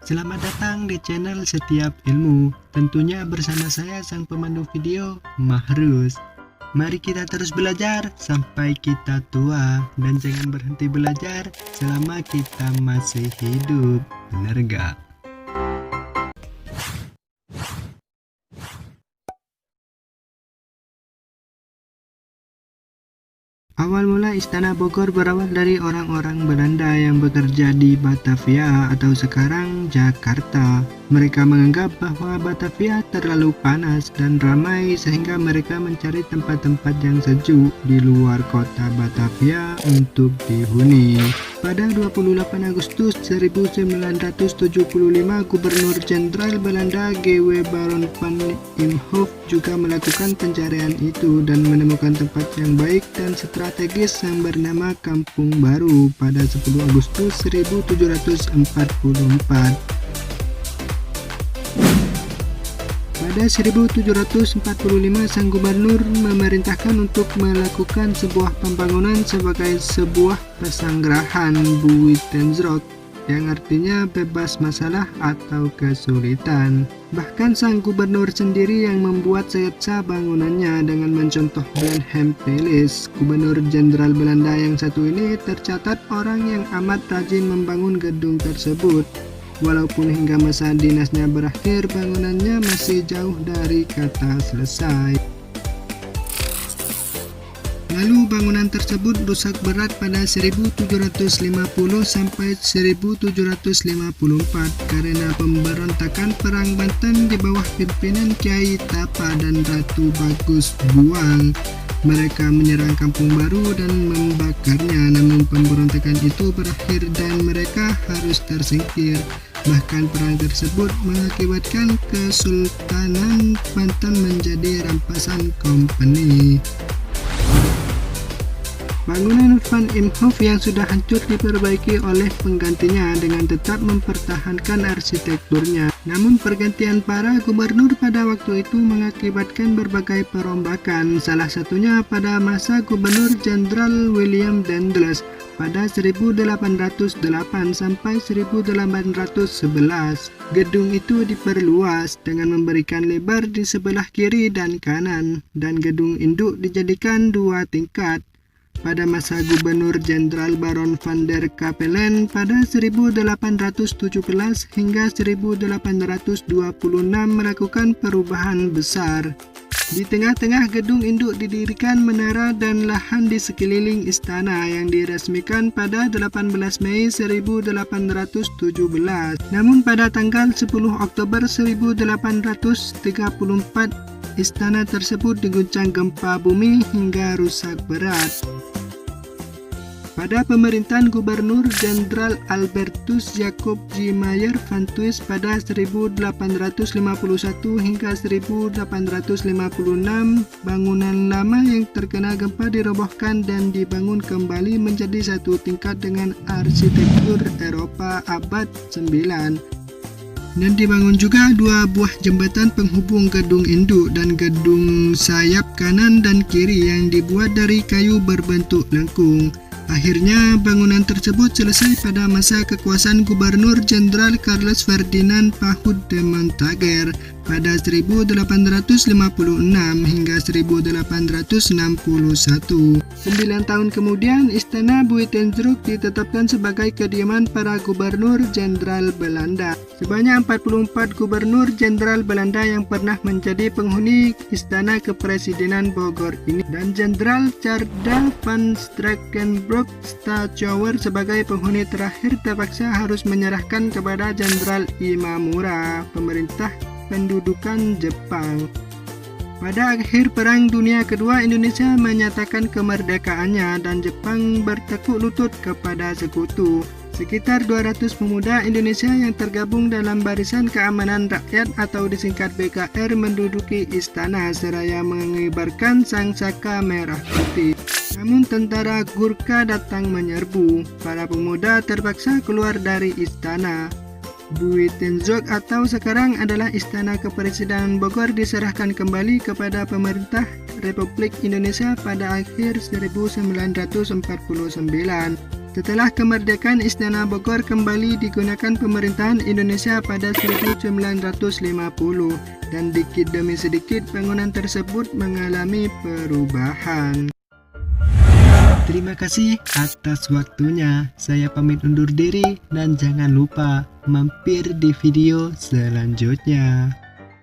Selamat datang di channel Setiap Ilmu. Tentunya bersama saya sang pemandu video, Mahrus. Mari kita terus belajar sampai kita tua, dan jangan berhenti belajar selama kita masih hidup. Bener gak? Awal mula Istana Bogor berawal dari orang-orang Belanda yang bekerja di Batavia atau sekarang Jakarta. Mereka menganggap bahwa Batavia terlalu panas dan ramai sehingga mereka mencari tempat-tempat yang sejuk di luar kota Batavia untuk dihuni. Pada 28 Agustus 1975, Gubernur Jenderal Belanda G.W. Baron van Imhoff juga melakukan pencarian itu dan menemukan tempat yang baik dan strategis yang bernama Kampung Baru pada 10 Agustus 1744. Pada 1745, sang gubernur memerintahkan untuk melakukan sebuah pembangunan sebagai sebuah pesanggrahan Buitenzorg, yang artinya bebas masalah atau kesulitan. Bahkan sang gubernur sendiri yang membuat sketsa bangunannya dengan mencontoh Wilhelm Peilis. Gubernur Jenderal Belanda yang satu ini tercatat orang yang amat rajin membangun gedung tersebut. Walaupun hingga masa dinasnya berakhir, bangunannya masih jauh dari kata selesai. Lalu bangunan tersebut rusak berat pada 1750 sampai 1754 karena pemberontakan Perang Banten di bawah pimpinan Kiai Tapa dan Ratu Bagus Buang. Mereka menyerang Kampung Baru dan membakarnya, namun pemberontakan itu berakhir dan mereka harus tersingkir. Bahkan perang tersebut mengakibatkan Kesultanan Banten menjadi rampasan company. Bangunan Van Imhoff yang sudah hancur diperbaiki oleh penggantinya dengan tetap mempertahankan arsitekturnya. Namun pergantian para gubernur pada waktu itu mengakibatkan berbagai perombakan, salah satunya pada masa Gubernur Jenderal William Dandos pada 1808 sampai 1811. Gedung itu diperluas dengan memberikan lebar di sebelah kiri dan kanan, dan gedung induk dijadikan 2 tingkat. Pada masa Gubernur Jenderal Baron van der Capellen pada 1817 hingga 1826 melakukan perubahan besar. Di tengah-tengah gedung induk didirikan menara dan lahan di sekeliling istana yang diresmikan pada 18 Mei 1817. Namun pada tanggal 10 Oktober 1834, istana tersebut diguncang gempa bumi hingga rusak berat. Pada pemerintahan Gubernur Jenderal Albertus Jacob G. Mayer van Tuyst pada 1851 hingga 1856, bangunan lama yang terkena gempa dirobohkan dan dibangun kembali menjadi 1 tingkat dengan arsitektur Eropa abad 9. Dan dibangun juga 2 buah jembatan penghubung gedung induk dan gedung sayap kanan dan kiri yang dibuat dari kayu berbentuk lengkung. Akhirnya bangunan tersebut selesai pada masa kekuasaan Gubernur Jenderal Carlos Ferdinand Pahud de Montager pada 1856 hingga 1861. 9 tahun kemudian, Istana Buitenzorg ditetapkan sebagai kediaman para Gubernur Jenderal Belanda. Sebanyak 44 Gubernur Jenderal Belanda yang pernah menjadi penghuni Istana Kepresidenan Bogor ini, dan Jenderal Tjarda van Strakenburg Stachauer sebagai penghuni terakhir terpaksa harus menyerahkan kepada Jenderal Imamura, pemerintah pendudukan Jepang. Pada akhir Perang Dunia Kedua, Indonesia menyatakan kemerdekaannya dan Jepang bertekuk lutut kepada sekutu. Sekitar 200 pemuda Indonesia yang tergabung dalam Barisan Keamanan Rakyat atau disingkat BKR menduduki istana seraya mengibarkan sangsaka merah putih. Namun tentara Gurkha datang menyerbu. Para pemuda terpaksa keluar dari istana. Buitenzorg atau sekarang adalah Istana Kepresidenan Bogor diserahkan kembali kepada pemerintah Republik Indonesia pada akhir 1949. Setelah kemerdekaan, Istana Bogor kembali digunakan pemerintahan Indonesia pada 1950 dan sedikit demi sedikit bangunan tersebut mengalami perubahan. Terima kasih atas waktunya. Saya pamit undur diri dan jangan lupa mampir di video selanjutnya.